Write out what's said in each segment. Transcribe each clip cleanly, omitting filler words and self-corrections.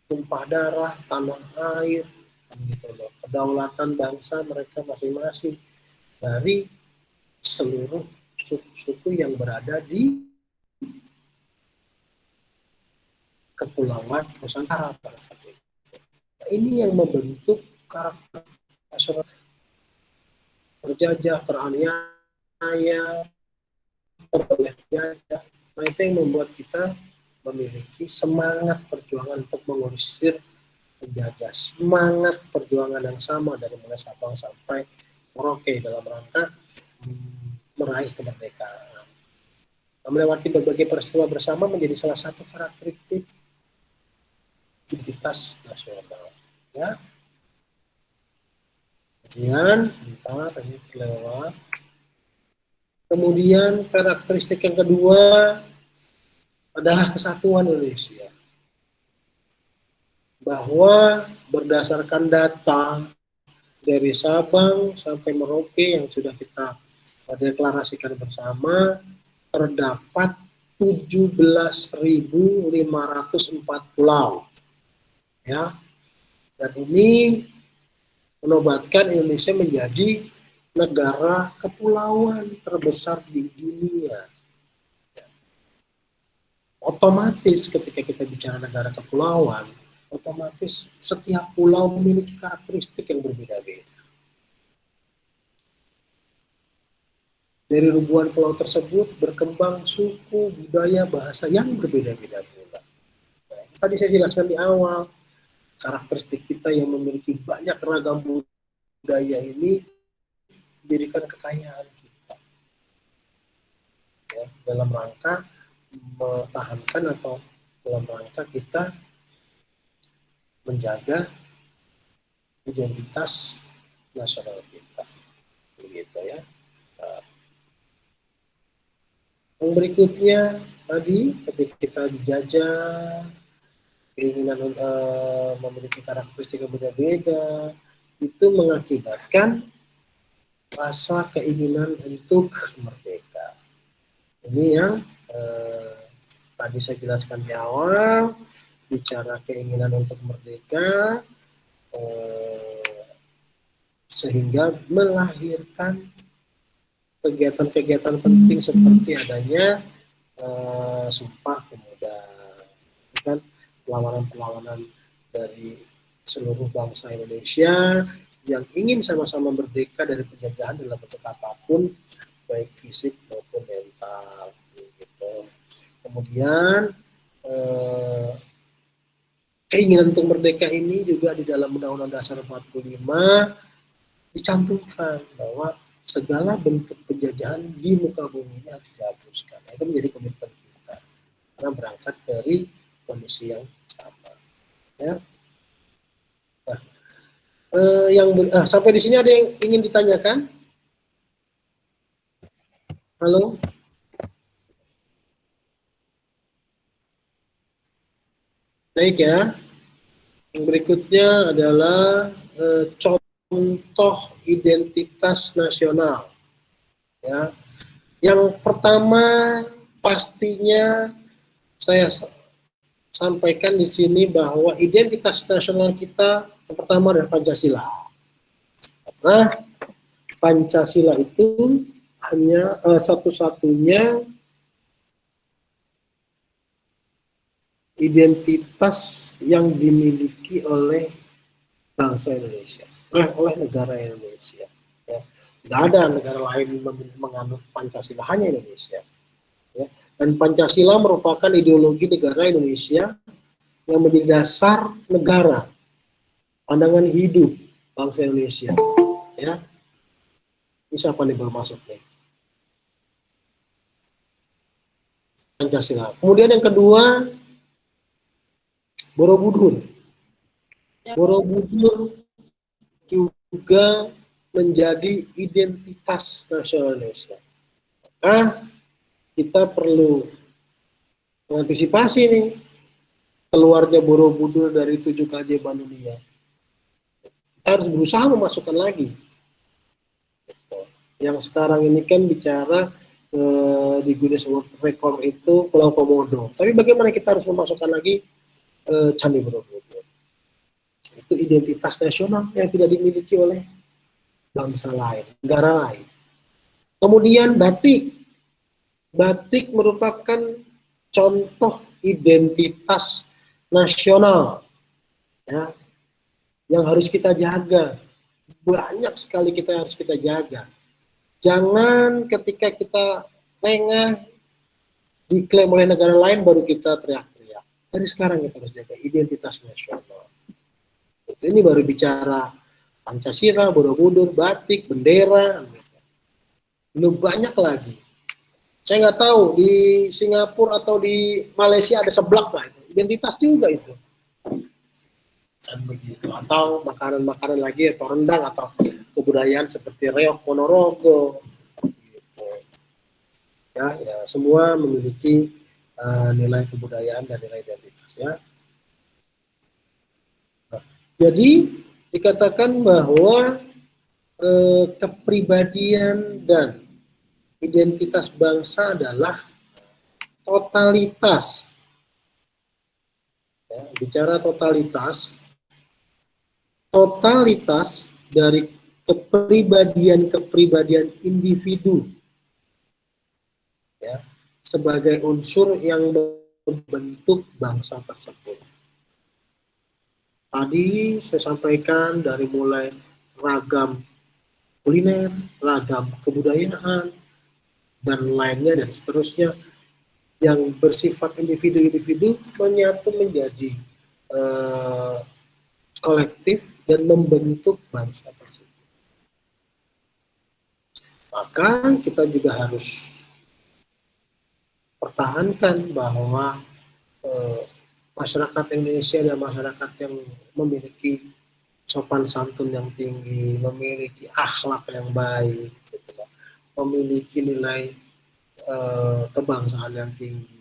tumpah darah, tanah air, gitu loh. Kedaulatan bangsa mereka masing-masing dari seluruh suku-suku yang berada di Kepulauan Nusantara pada saat itu. Nah, ini yang membentuk karakter nasional terjajah, teraniaya, terjajah. Nah, itu yang membuat kita memiliki semangat perjuangan untuk mengusir penjajah, semangat perjuangan yang sama dari mulai Sabang sampai Merauke dalam rangka meraih kemerdekaan. Melewati berbagai peristiwa bersama menjadi salah satu karakteristik identitas nasional. Ya. Kemudian, bentar, ini kelewat. Kemudian karakteristik yang kedua adalah kesatuan Indonesia. Bahwa berdasarkan data dari Sabang sampai Merauke yang sudah kita deklarasikan bersama, terdapat 17.504 pulau. Ya. Dan ini menobatkan Indonesia menjadi negara kepulauan terbesar di dunia. Otomatis ketika kita bicara negara kepulauan, otomatis setiap pulau memiliki karakteristik yang berbeda-beda. Dari ribuan pulau tersebut berkembang suku, budaya, bahasa yang berbeda-beda pula. Nah, tadi saya jelaskan di awal, karakteristik kita yang memiliki banyak ragam budaya ini menjadikan kekayaan kita. Ya, dalam rangka mempertahankan atau dalam rangka kita menjaga identitas nasional kita. Begitu ya. Yang berikutnya tadi ketika kita dijajah, keinginan memiliki karakteristik yang berbeda-beda, itu mengakibatkan rasa keinginan untuk merdeka. Ini yang tadi saya jelaskan di awal, bicara keinginan untuk merdeka, sehingga melahirkan kegiatan-kegiatan penting seperti adanya Sumpah Pemuda, kan perlawanan-perlawanan dari seluruh bangsa Indonesia yang ingin sama-sama merdeka dari penjajahan dalam bentuk apapun, baik fisik maupun mental. Gitu. Kemudian keinginan untuk merdeka ini juga di dalam Undang-Undang Dasar 45 dicantumkan bahwa segala bentuk penjajahan di muka bumi ini harus dihapuskan. Itu menjadi komitmen kita karena berangkat dari kondisi yang sama. Ya. Nah, sampai di sini ada yang ingin ditanyakan? Halo? Baik ya. Yang berikutnya adalah contoh identitas nasional. Ya. Yang pertama pastinya saya sampaikan di sini bahwa identitas nasional kita yang pertama adalah Pancasila. Karena Pancasila itu hanya satu-satunya identitas yang dimiliki oleh bangsa Indonesia, oleh negara Indonesia. Ya. Tidak ada negara lain menganut Pancasila, hanya Indonesia. Ya. Dan Pancasila merupakan ideologi negara Indonesia yang menjadi dasar negara, pandangan hidup bangsa Indonesia. Ya. Ini siapa nih baru masuk nih? Pancasila. Kemudian yang kedua, Borobudur. Borobudur juga menjadi identitas nasional Indonesia. Maka kita perlu mengantisipasi nih keluarnya Borobudur dari 7 keajaiban dunia. Kita harus berusaha memasukkan lagi. Yang sekarang ini kan bicara di Guinness World Record itu Pulau Komodo. Tapi bagaimana kita harus memasukkan lagi Candi Borobudur? Itu identitas nasional yang tidak dimiliki oleh bangsa lain, negara lain. Kemudian batik. Batik merupakan contoh identitas nasional, ya, yang harus kita jaga. Banyak sekali harus kita jaga. Jangan ketika kita lengah diklaim oleh negara lain baru kita teriak-teriak. Dari sekarang kita harus jaga identitas nasional. Ini baru bicara Pancasila, Borobudur, batik, bendera, belum banyak lagi. Saya nggak tahu di Singapura atau di Malaysia ada seblak lah, identitas juga itu. Dan begitu. Atau makanan-makanan lagi atau rendang atau kebudayaan seperti reok Ponorogo. Gitu. Ya, semua memiliki nilai kebudayaan dan nilai identitas. Ya. Nah, jadi dikatakan bahwa kepribadian dan identitas bangsa adalah totalitas. Ya, bicara totalitas dari kepribadian individu, ya, sebagai unsur yang membentuk bangsa tersebut. Tadi saya sampaikan dari mulai ragam kuliner, ragam kebudayaan, dan lainnya dan seterusnya yang bersifat individu-individu menyatu menjadi kolektif dan membentuk bangsa tersebut. Maka kita juga harus pertahankan bahwa masyarakat Indonesia adalah masyarakat yang memiliki sopan santun yang tinggi, memiliki akhlak yang baik, gitu, memiliki nilai kebangsaan yang tinggi.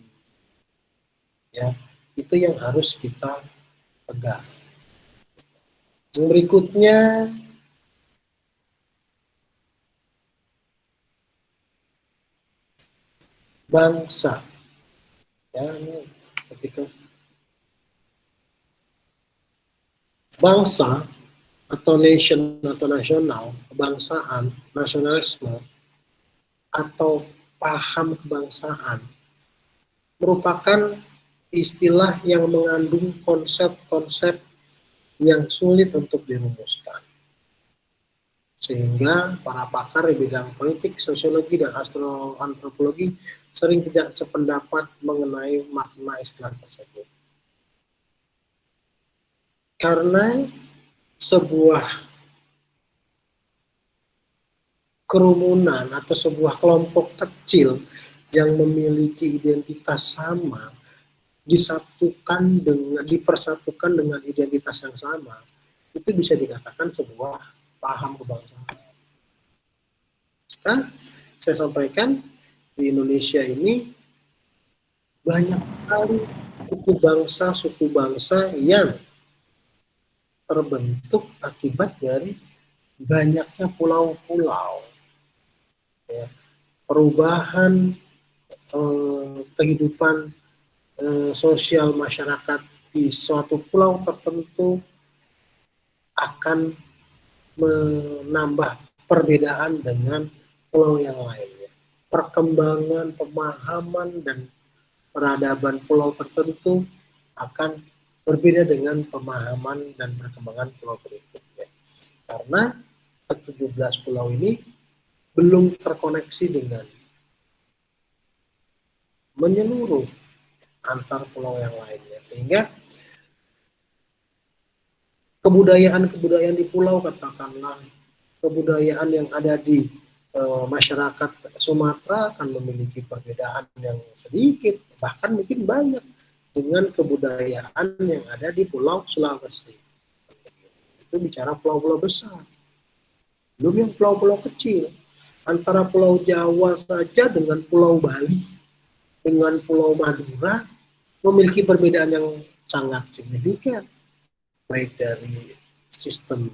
Ya, itu yang harus kita pegang. Yang berikutnya, bangsa. Ya, ketika bangsa atau nation atau nasional, kebangsaan, nasionalisme atau paham kebangsaan merupakan istilah yang mengandung konsep-konsep yang sulit untuk dirumuskan. Sehingga para pakar di bidang politik, sosiologi, dan antropologi sering tidak sependapat mengenai makna istilah tersebut. Karena sebuah kerumunan atau sebuah kelompok kecil yang memiliki identitas sama dipersatukan dengan identitas yang sama, itu bisa dikatakan sebuah paham kebangsaan. Nah, saya sampaikan di Indonesia ini banyak sekali suku bangsa yang terbentuk akibat dari banyaknya pulau-pulau. Ya, perubahan kehidupan sosial masyarakat di suatu pulau tertentu akan menambah perbedaan dengan pulau yang lainnya. Perkembangan, pemahaman, dan peradaban pulau tertentu akan berbeda dengan pemahaman dan perkembangan pulau berikutnya. Karena ke-17 pulau ini belum terkoneksi dengan menyeluruh antar pulau yang lainnya. Sehingga kebudayaan-kebudayaan di pulau, katakanlah kebudayaan yang ada di masyarakat Sumatera akan memiliki perbedaan yang sedikit, bahkan mungkin banyak dengan kebudayaan yang ada di Pulau Sulawesi. Itu bicara pulau-pulau besar. Belum yang pulau-pulau kecil. Antara Pulau Jawa saja dengan Pulau Bali, dengan Pulau Madura, memiliki perbedaan yang sangat signifikan. Baik dari sistem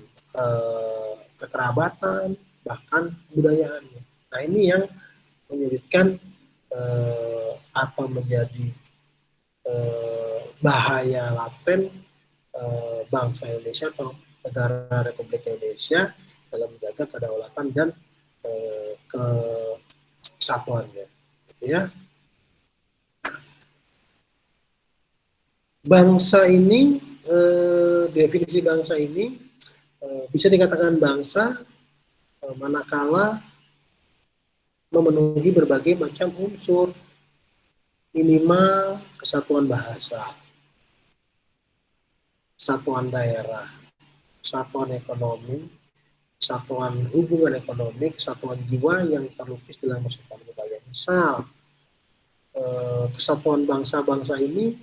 kekerabatan, bahkan kebudayaannya. Nah, ini yang menyulitkan atau menjadi bahaya laten bangsa Indonesia atau negara Republik Indonesia dalam menjaga kedaulatan dan kesatuannya, gitu ya. Bangsa ini, definisi bangsa ini bisa dikatakan bangsa manakala memenuhi berbagai macam unsur, minimal kesatuan bahasa, kesatuan daerah, kesatuan ekonomi, kesatuan hubungan ekonomi, kesatuan jiwa yang terlukis dalam persatuan budaya. Misal, kesatuan bangsa-bangsa ini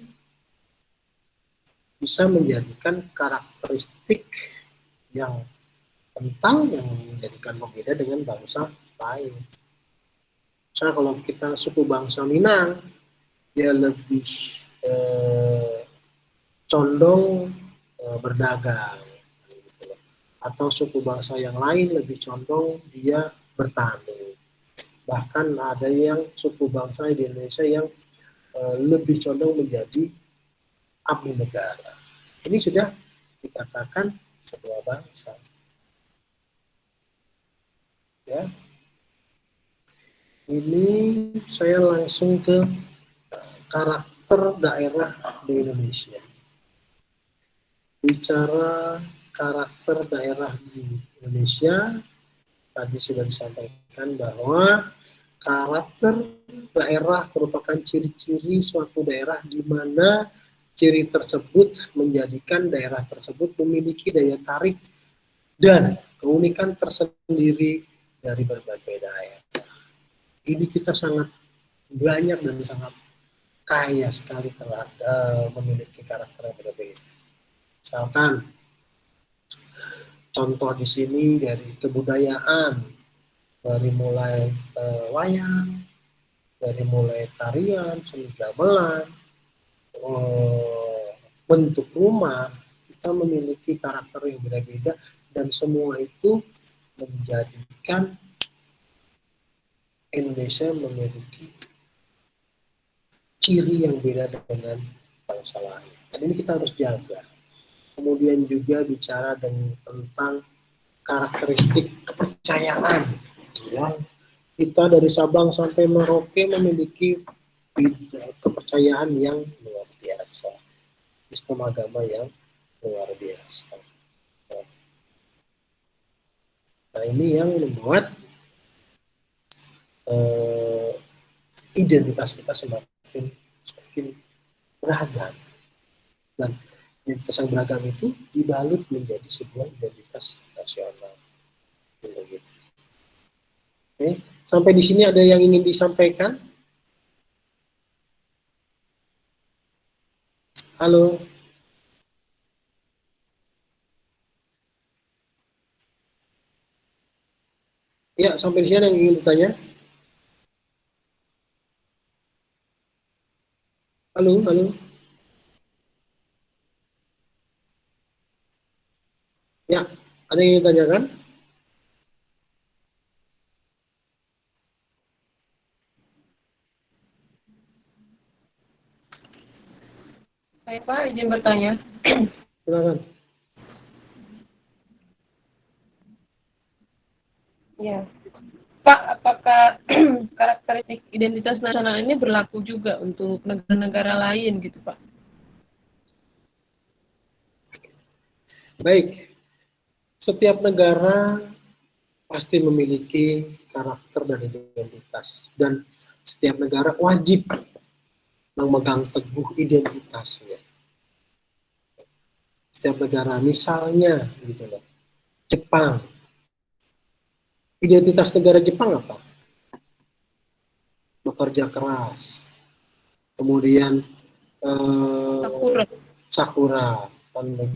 bisa menjadikan karakteristik yang kental yang menjadikan berbeda dengan bangsa lain. Misalnya kalau kita suku bangsa Minang, dia lebih condong berdagang, gitu. Atau suku bangsa yang lain lebih condong dia bertani. Bahkan ada yang suku bangsa di Indonesia yang lebih condong menjadi abdi negara. Ini sudah dikatakan sebuah bangsa. Ya. Ini saya langsung ke karakter daerah di Indonesia. Bicara karakter daerah di Indonesia, tadi sudah disampaikan bahwa karakter daerah merupakan ciri-ciri suatu daerah di mana ciri tersebut menjadikan daerah tersebut memiliki daya tarik dan keunikan tersendiri dari berbagai daerah. Ini kita sangat banyak dan sangat kaya sekali terhadap memiliki karakter yang berbeda. Misalkan contoh di sini dari kebudayaan, dari mulai wayang, dari mulai tarian, seni gamelan, bentuk rumah, kita memiliki karakter yang berbeda dan semua itu menjadikan Indonesia memiliki ciri yang beda dengan bangsa lain. Dan ini kita harus jaga. Kemudian juga bicara tentang karakteristik kepercayaan. Ya. Kita dari Sabang sampai Merauke memiliki kepercayaan yang luar biasa. Sistem agama yang luar biasa. Nah, ini yang membuat identitas kita semakin beragam. Dan identitas yang beragam itu dibalut menjadi sebuah identitas nasional. Oke, sampai di sini ada yang ingin disampaikan? Halo. Ya, sampai di sini ada yang ingin ditanya? Halo, halo. Ya, ada yang ingin ditanyakan? Saya Pak izin bertanya. Silakan. Ya. Pak, apakah karakteristik identitas nasional ini berlaku juga untuk negara-negara lain gitu Pak? Baik, setiap negara pasti memiliki karakter dan identitas. Dan setiap negara wajib memegang teguh identitasnya. Setiap negara, misalnya gitu loh, Jepang. Identitas negara Jepang apa? Bekerja keras. Kemudian Sakura. Sakura, kan begitu.